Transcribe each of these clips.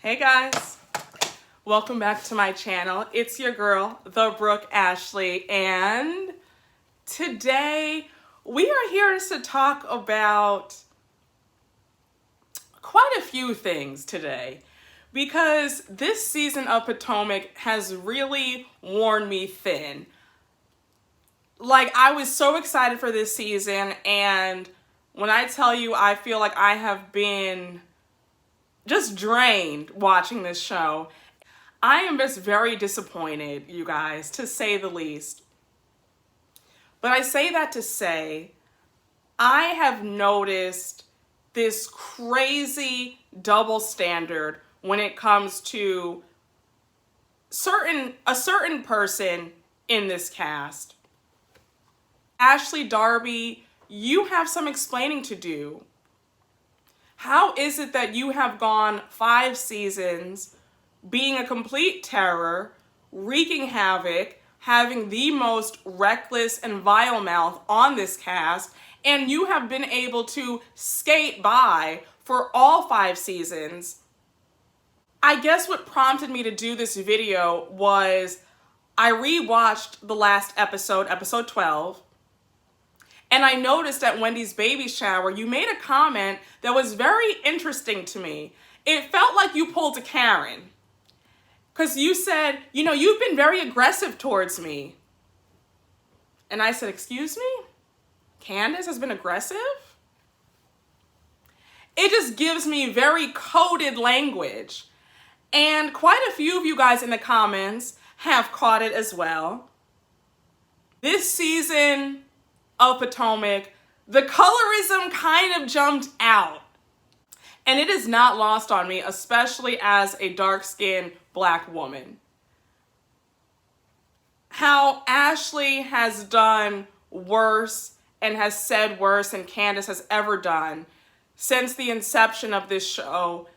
Hey guys, welcome back to my channel. It's your girl, the Brooke Ashley, and today we are here to talk about quite a few things today because this season of Potomac has really worn me thin. Like, I was so excited for this season, and when I tell you I feel like I have been just drained watching this show, I am just very disappointed, you guys, to say the least. But I say that to say, I have noticed this crazy double standard when it comes to a certain person in this cast. Ashley, Darby, you have some explaining to do. How is it that you have gone 5 seasons being a complete terror, wreaking havoc, having the most reckless and vile mouth on this cast, and you have been able to skate by for all 5 seasons? I guess what prompted me to do this video was I rewatched the last episode, episode 12, and I noticed at Wendy's baby shower, you made a comment that was very interesting to me. It felt like you pulled a Karen. Because you said, you know, you've been very aggressive towards me. And I said, excuse me? Candiace has been aggressive? It just gives me very coded language. And quite a few of you guys in the comments have caught it as well. This season of Potomac, the colorism kind of jumped out. And it is not lost on me, especially as a dark-skinned Black woman, how Ashley has done worse and has said worse than Candiace has ever done. Since the inception of this show,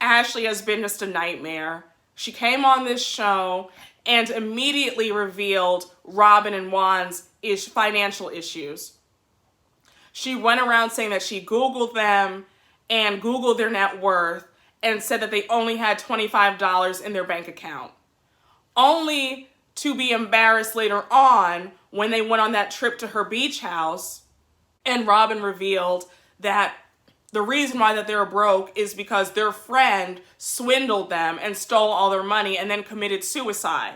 Ashley has been just a nightmare. She came on this show and immediately revealed Robin and Juan's financial issues. She went around saying that she Googled them and Googled their net worth and said that they only had $25 in their bank account, only to be embarrassed later on when they went on that trip to her beach house and Robin revealed that the reason why that they're broke is because their friend swindled them and stole all their money and then committed suicide.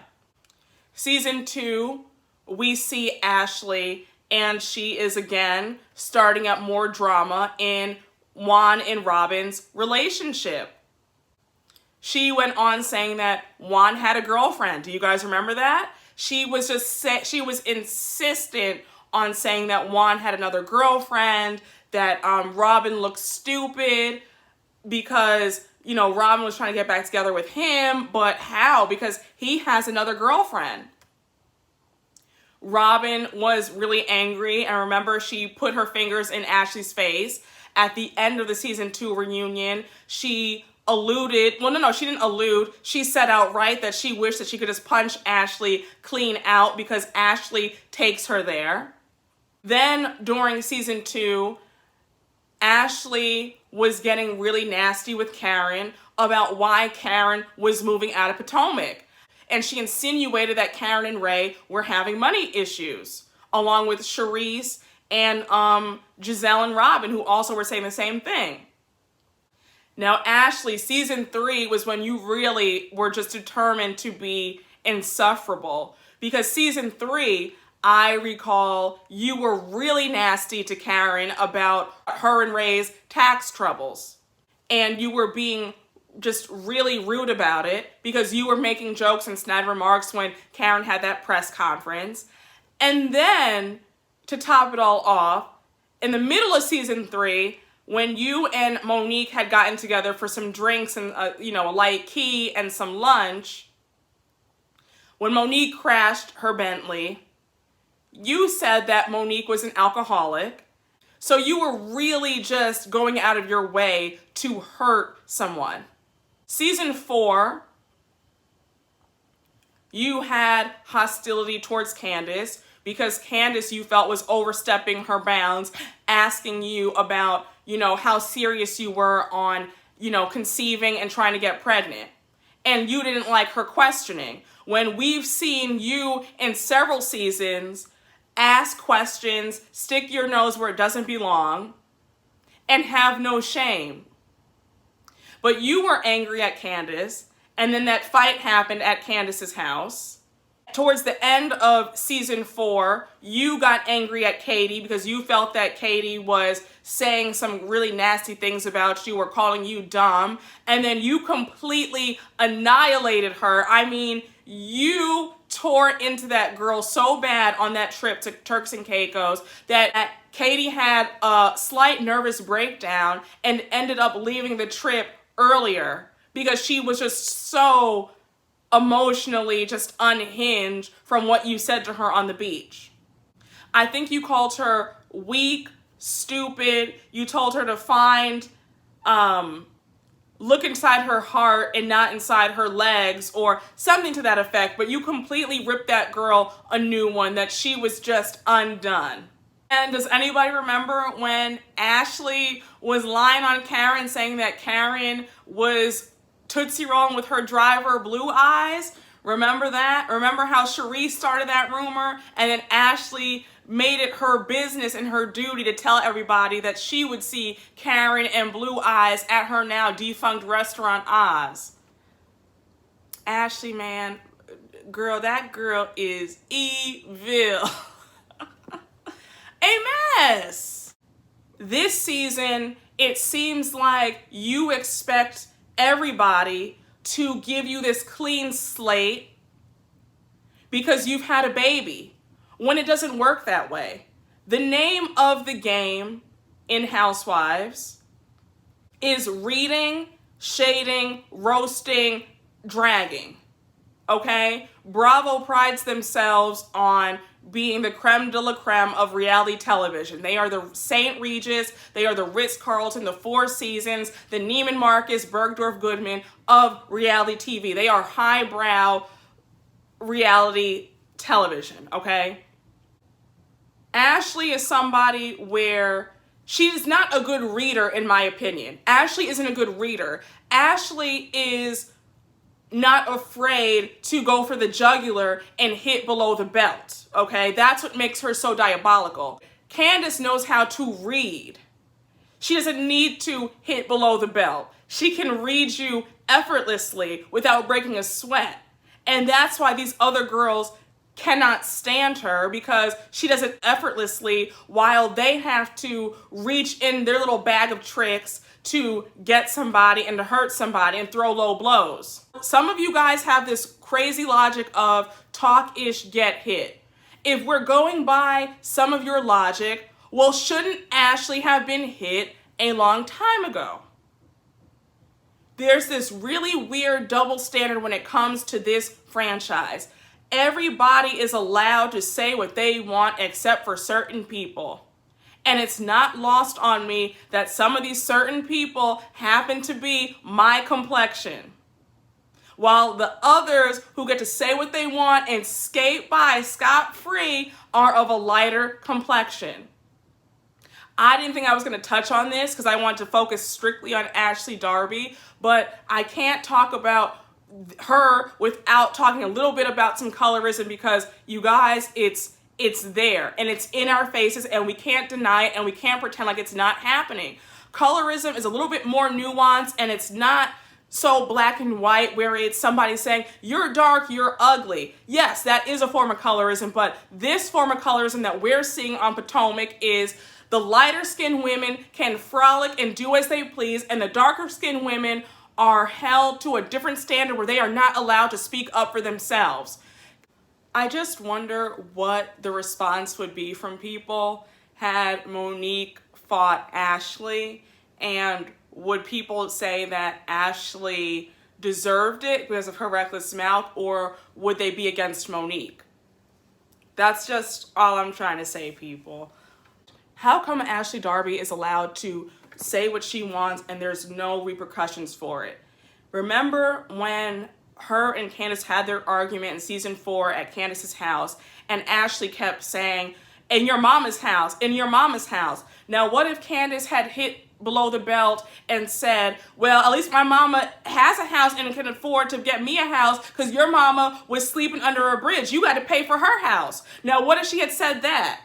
Season 2, we see Ashley, and she is again starting up more drama in Juan and Robin's relationship. She went on saying that Juan had a girlfriend. Do you guys remember that? She was insistent on saying that Juan had another girlfriend, that Robin looked stupid because, you know, Robin was trying to get back together with him, but how? Because he has another girlfriend. Robin was really angry, and remember, she put her fingers in Ashley's face. At the end of the season 2 reunion, she alluded, well, no, she didn't allude. She said outright that she wished that she could just punch Ashley clean out because Ashley takes her there. Then during season 2, Ashley was getting really nasty with Karen about why Karen was moving out of Potomac. And she insinuated that Karen and Ray were having money issues, along with Charisse and Giselle and Robin, who also were saying the same thing. Now, Ashley, season 3 was when you really were just determined to be insufferable. Because season 3, I recall you were really nasty to Karen about her and Ray's tax troubles. And you were being just really rude about it because you were making jokes and snide remarks when Karen had that press conference. And then, to top it all off, in the middle of season 3, when you and Monique had gotten together for some drinks and, a light key and some lunch, when Monique crashed her Bentley, you said that Monique was an alcoholic. So you were really just going out of your way to hurt someone. Season 4, you had hostility towards Candiace because Candiace, you felt, was overstepping her bounds, asking you about, how serious you were on conceiving and trying to get pregnant. And you didn't like her questioning. When we've seen you in several seasons ask questions, stick your nose where it doesn't belong, and have no shame. But you were angry at Candiace, and then that fight happened at Candiace's house. Towards the end of season 4, you got angry at Katie because you felt that Katie was saying some really nasty things about you or calling you dumb. And then you completely annihilated her. I mean, you tore into that girl so bad on that trip to Turks and Caicos that Katie had a slight nervous breakdown and ended up leaving the trip earlier because she was just so emotionally just unhinged from what you said to her on the beach. I think you called her weak, stupid. You told her to look inside her heart and not inside her legs or something to that effect, but you completely ripped that girl a new one, that she was just undone. And does anybody remember when Ashley was lying on Karen saying that Karen was Tootsie Rolling with her driver Blue Eyes? Remember that? Remember how Cherie started that rumor and then Ashley made it her business and her duty to tell everybody that she would see Karen and Blue Eyes at her now defunct restaurant Oz. Ashley, man, girl, that girl is evil. A mess. This season, it seems like you expect everybody to give you this clean slate because you've had a baby, when it doesn't work that way. The name of the game in Housewives is reading, shading, roasting, dragging. Okay? Bravo prides themselves on being the creme de la creme of reality television. They are the St. Regis, they are the Ritz-Carlton, the Four Seasons, the Neiman Marcus, Bergdorf Goodman of reality TV. They are highbrow reality television, okay? Ashley is somebody where she is not a good reader, in my opinion. Ashley isn't a good reader. Ashley is not afraid to go for the jugular and hit below the belt, okay? That's what makes her so diabolical. Candiace knows how to read. She doesn't need to hit below the belt. She can read you effortlessly without breaking a sweat. And that's why these other girls cannot stand her, because she does it effortlessly while they have to reach in their little bag of tricks to get somebody and to hurt somebody and throw low blows. Some of you guys have this crazy logic of talk-ish, get hit. If we're going by some of your logic, well, shouldn't Ashley have been hit a long time ago? There's this really weird double standard when it comes to this franchise. Everybody is allowed to say what they want except for certain people. And it's not lost on me that some of these certain people happen to be my complexion, while the others who get to say what they want and skate by scot-free are of a lighter complexion. I didn't think I was going to touch on this because I want to focus strictly on Ashley Darby, but I can't talk about her without talking a little bit about some colorism, because you guys, it's there and it's in our faces and we can't deny it and we can't pretend like it's not happening. Colorism is a little bit more nuanced and it's not so black and white where it's somebody saying, you're dark, you're ugly. Yes, that is a form of colorism, but this form of colorism that we're seeing on Potomac is the lighter skinned women can frolic and do as they please, and the darker skinned women are held to a different standard where they are not allowed to speak up for themselves. I just wonder what the response would be from people had Monique fought Ashley, and would people say that Ashley deserved it because of her reckless mouth, or would they be against Monique? That's just all I'm trying to say, people. How come Ashley Darby is allowed to say what she wants and there's no repercussions for it? Remember when her and Candiace had their argument in season 4 at Candiace's house, and Ashley kept saying, in your mama's house, in your mama's house. Now, what if Candiace had hit below the belt and said, well, at least my mama has a house and can afford to get me a house because your mama was sleeping under a bridge. You got to pay for her house. Now, what if she had said that?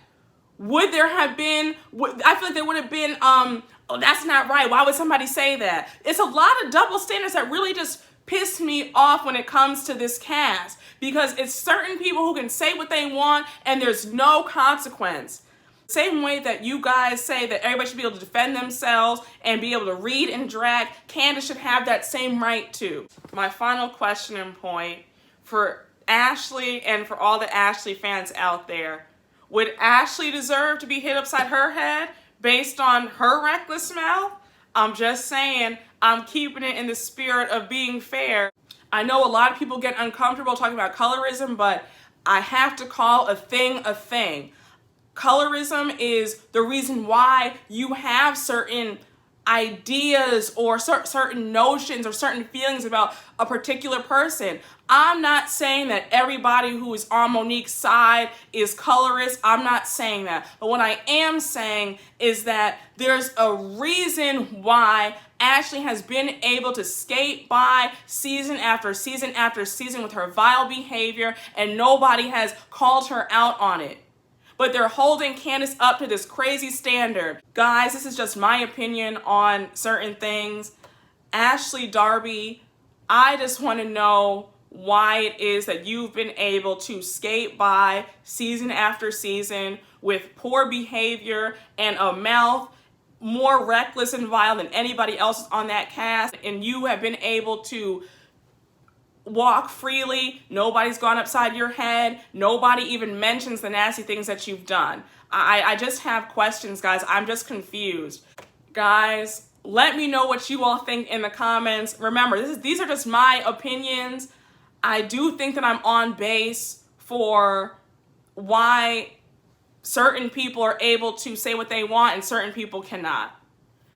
Would there have been, I feel like there would have been, oh, that's not right. Why would somebody say that? It's a lot of double standards that really just piss me off when it comes to this cast, because it's certain people who can say what they want and there's no consequence. Same way that you guys say that everybody should be able to defend themselves and be able to read and drag, Candiace should have that same right too. My final question and point for Ashley and for all the Ashley fans out there: would Ashley deserve to be hit upside her head based on her reckless mouth? I'm just saying, I'm keeping it in the spirit of being fair. I know a lot of people get uncomfortable talking about colorism, but I have to call a thing a thing. Colorism is the reason why you have certain ideas or certain notions or certain feelings about a particular person. I'm not saying that everybody who is on Monique's side is colorist. I'm not saying that. But what I am saying is that there's a reason why Ashley has been able to skate by season after season after season with her vile behavior, and nobody has called her out on it. But they're holding Candiace up to this crazy standard. Guys, this is just my opinion on certain things. Ashley, Darby, I just want to know why it is that you've been able to skate by season after season with poor behavior and a mouth more reckless and vile than anybody else on that cast, and you have been able to walk freely. Nobody's gone upside your head. Nobody even mentions the nasty things that you've done. I just have questions, guys. I'm just confused. Guys, let me know what you all think in the comments. Remember, these are just my opinions. I do think that I'm on base for why certain people are able to say what they want and certain people cannot.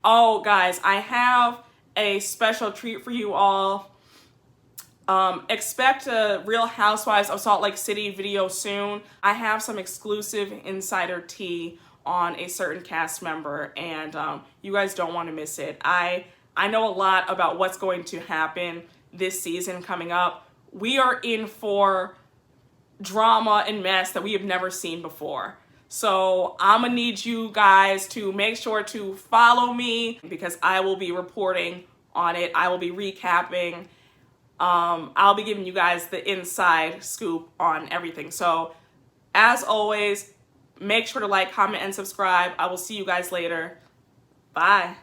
Oh, guys, I have a special treat for you all. Expect a Real Housewives of Salt Lake City video soon. I have some exclusive insider tea on a certain cast member, and you guys don't want to miss it. I know a lot about what's going to happen this season coming up. We are in for drama and mess that we have never seen before. So I'm gonna need you guys to make sure to follow me, because I will be reporting on it. I will be recapping. I'll be giving you guys the inside scoop on everything. So as always, make sure to like, comment, and subscribe. I will see you guys later. Bye.